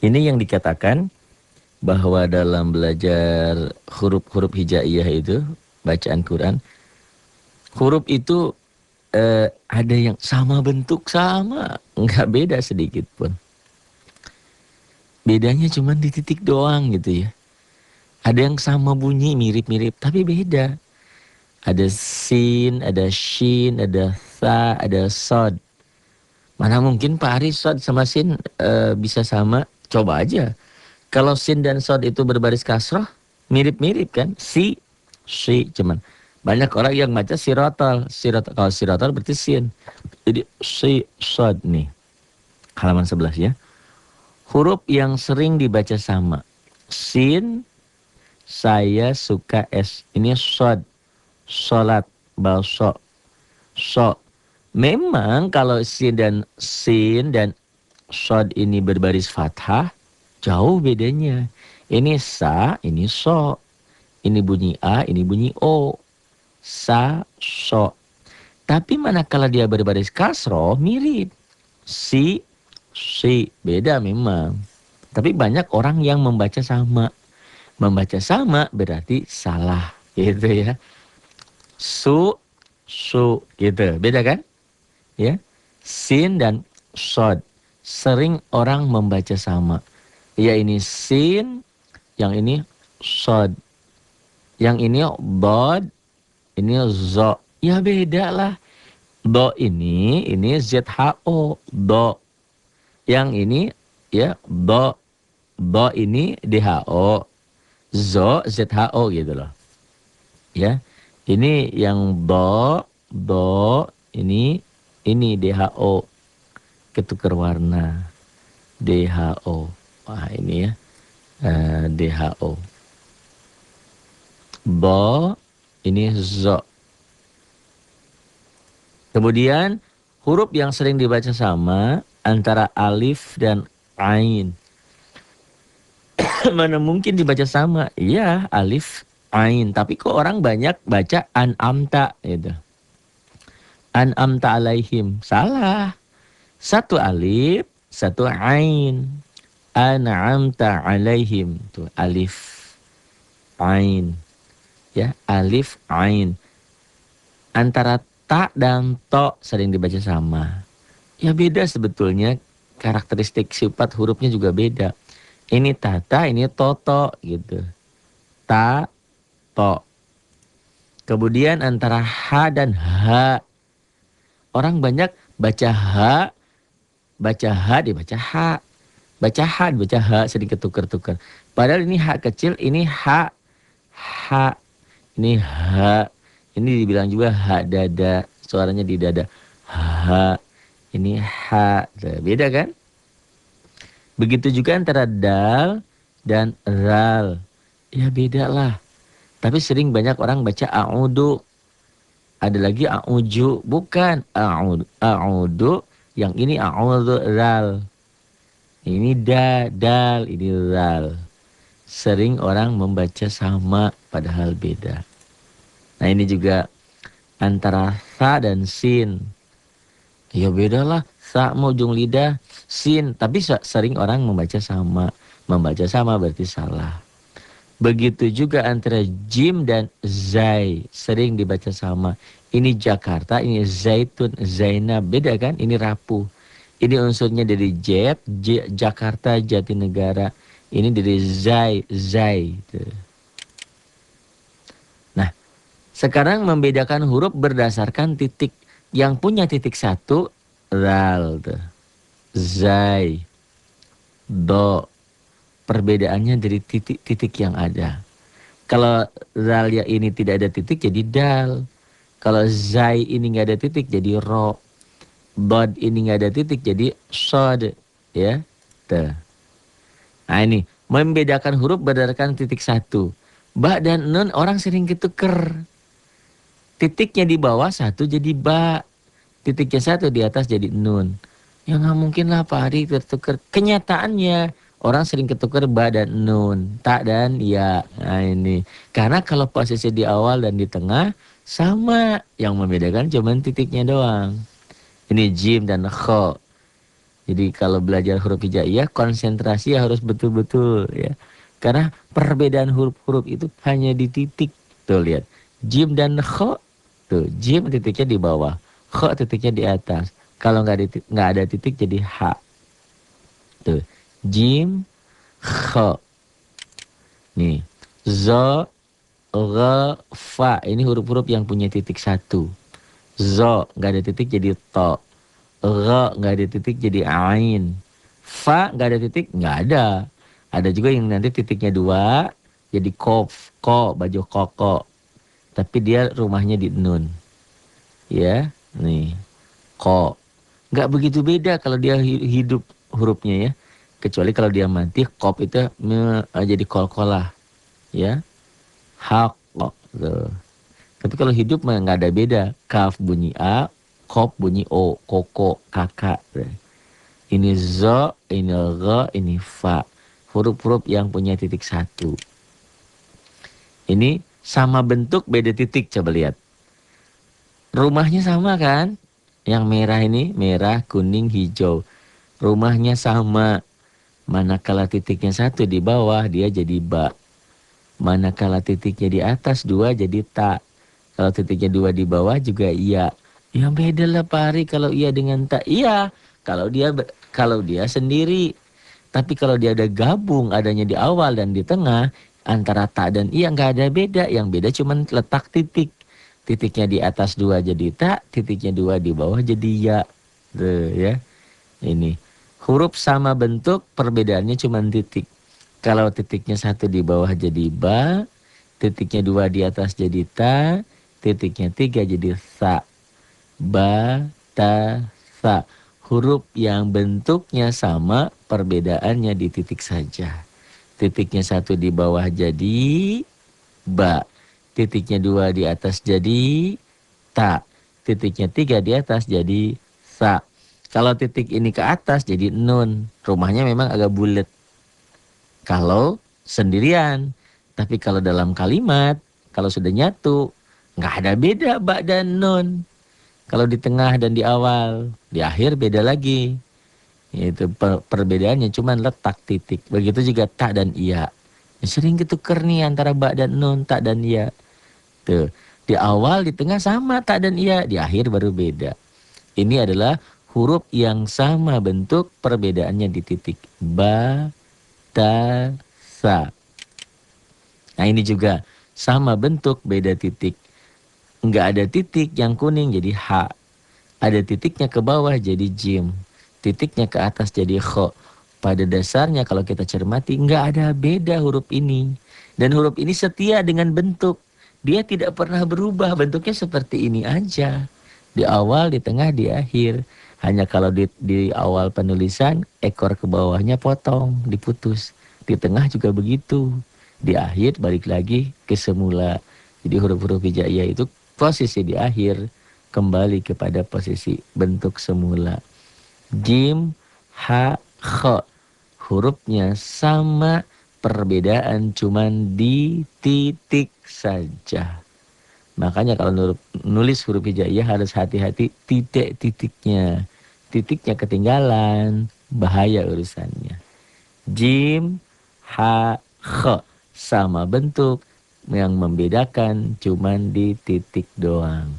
Ini yang dikatakan bahwa dalam belajar huruf-huruf hijaiyah itu, bacaan Quran, huruf itu ada yang sama bentuk, sama, nggak beda sedikit pun. Bedanya cuma di titik doang gitu ya. Ada yang sama bunyi, mirip-mirip, tapi beda. Ada sin, ada shin, ada tha, ada sod. Mana mungkin Pak Ari sod sama sin bisa sama? Coba aja. Kalau sin dan sod itu berbaris kasroh, mirip-mirip kan? Si, cuman. Banyak orang yang baca sirotol. Kalau sirotol berarti sin. Jadi si, sod nih. Halaman 11 ya. Huruf yang sering dibaca sama. Sin, saya suka es. Ini sod. Solat, balso, so. Memang kalau sin dan sod ini berbaris fathah, jauh bedanya. Ini sa, ini so. Ini bunyi a, ini bunyi o. Sa, so. Tapi manakala dia berbaris kasroh, mirip. Si, beda memang. Tapi banyak orang yang membaca sama. Membaca sama berarti salah, gitu ya. Su, gitu. Beda kan? Ya. Sin dan sod. Sering orang membaca sama. Ya ini sin, yang ini sod. Yang ini bod, ini zo. Ya beda lah. Do ini ZHO, do. Yang ini ya do. Do ini DHO. Zo ZHO gitu loh. Ya. Ini yang do, ini DHO. Ketukar warna. DHO. Wah ini ya. DHO. Bo, ini zo. Kemudian huruf yang sering dibaca sama antara alif dan ain. Mana mungkin dibaca sama? Iya, alif, ain. Tapi kok orang banyak baca an'amta gitu. An'amta alaihim. Salah. Satu alif, satu ain. An'amta alaihim. Tuh, alif, ain. Ya, alif, ain. Antara ta dan to sering dibaca sama. Ya beda sebetulnya, karakteristik sifat hurufnya juga beda. Ini tata, ini toto gitu. Ta, to. Kemudian antara ha dan ha. Orang banyak baca ha dibaca ha. Baca ha dibaca ha, sering ketukar-tukar. Padahal ini ha kecil, ini ha. Ini ha. Ini dibilang juga ha dada, suaranya di dada. Ha, ini ha, beda kan? Begitu juga antara dal dan ral. Ya beda lah. Tapi sering banyak orang baca a'udu. Ada lagi a'uju, bukan a'udu. Yang ini a'udu ral. Ini dal, ini ral. Sering orang membaca sama padahal beda. Nah ini juga antara sa dan sin. Ya beda lah. Sa mau ujung lidah, sin. Tapi sering orang membaca sama. Membaca sama berarti salah. Begitu juga antara jim dan zai. Sering dibaca sama. Ini Jakarta, ini zaitun, Zainab. Beda kan? Ini rapuh. Ini unsurnya dari Jakarta, Jatinegara. Ini dari zai. Nah, sekarang membedakan huruf berdasarkan titik. Yang punya titik satu, ral. Zai. Do. Perbedaannya dari titik-titik yang ada. Kalau ral ya ini tidak ada titik, jadi dal. Kalau zai ini nggak ada titik, jadi ro. Dod ini nggak ada titik, jadi sod. Ya. Tuh. Nah ini, membedakan huruf berdasarkan titik satu. Ba dan nun orang sering ketuker. Titiknya di bawah satu jadi ba. Titiknya satu di atas jadi nun. Ya nggak mungkin lah Pak Ari tertukar. Kenyataannya orang sering ketukar ba dan nun. Tak dan ya. Nah ini. Karena kalau posisi di awal dan di tengah sama. Yang membedakan cuma titiknya doang. Ini jim dan kho. Jadi kalau belajar huruf hijaiyah konsentrasi harus betul-betul ya. Karena perbedaan huruf-huruf itu hanya di titik. Tuh lihat. Jim dan kho. Tuh, jim titiknya di bawah. Kho titiknya di atas. Kalau nggak ada titik jadi ha. Tuh. Jim, kho. Nih. Zo, re, fa. Ini huruf-huruf yang punya titik satu. Zo, nggak ada titik jadi to. Ra nggak ada titik jadi ain. Fa nggak ada titik, nggak ada. Ada juga yang nanti titiknya dua jadi kof, ko, baju koko. Tapi dia rumahnya di nun. Ya, nih, ko. Nggak begitu beda kalau dia hidup hurufnya ya. Kecuali kalau dia mati, kop itu jadi kol-kolah. Ya, hak, kok. Tuh. Tapi kalau hidup mah nggak ada beda. Kaf bunyi A, kop bunyi O, koko, kakak. Ini zo, ini ro, ini fa. Huruf-huruf yang punya titik satu. Ini sama bentuk beda titik, coba lihat. Rumahnya sama kan? Yang merah ini, merah, kuning, hijau. Rumahnya sama. Manakala titiknya satu di bawah, dia jadi ba. Manakala titiknya di atas dua jadi ta. Kalau titiknya dua di bawah juga iya. Ya beda lah Pak Ari kalau iya dengan tak. Iya, kalau dia sendiri. Tapi kalau dia ada gabung, adanya di awal dan di tengah, antara tak dan iya nggak ada beda. Yang beda cuman letak titik. Titiknya di atas dua jadi tak, titiknya dua di bawah jadi ya. Tuh ya. Ini huruf sama bentuk, perbedaannya cuman titik. Kalau titiknya satu di bawah jadi ba, titiknya dua di atas jadi ta, titiknya tiga jadi sa. Ba, ta, sa. Huruf yang bentuknya sama, perbedaannya di titik saja. Titiknya satu di bawah jadi ba. Titiknya dua di atas jadi ta. Titiknya tiga di atas jadi sa. Kalau titik ini ke atas jadi nun. Rumahnya memang agak bulat. Kalau sendirian. Tapi kalau dalam kalimat, kalau sudah nyatu, nggak ada beda ba dan nun. Kalau di tengah dan di awal, di akhir beda lagi. Itu perbedaannya cuman letak titik. Begitu juga tak dan iya. Sering ketuker nih antara ba dan nun, tak dan iya. Tuh, di awal, di tengah sama tak dan iya, di akhir baru beda. Ini adalah huruf yang sama bentuk, perbedaannya di titik. Ba, ta, sa. Nah ini juga sama bentuk, beda titik. Enggak ada titik yang kuning jadi ha. Ada titiknya ke bawah jadi jim. Titiknya ke atas jadi kho. Pada dasarnya kalau kita cermati enggak ada beda huruf ini. Dan huruf ini setia dengan bentuk. Dia tidak pernah berubah. Bentuknya seperti ini aja. Di awal, di tengah, di akhir. Hanya kalau di awal penulisan ekor ke bawahnya potong, diputus. Di tengah juga begitu. Di akhir balik lagi ke semula. Jadi huruf-huruf hijaiyah itu posisi di akhir kembali kepada posisi bentuk semula. Jim, ha, kho. Hurufnya sama, perbedaan cuman di titik saja. Makanya kalau nulis huruf hijaiyah harus hati-hati titik-titiknya. Titiknya ketinggalan, bahaya urusannya. Jim, ha, kho. Sama bentuk, yang membedakan cuman di titik doang.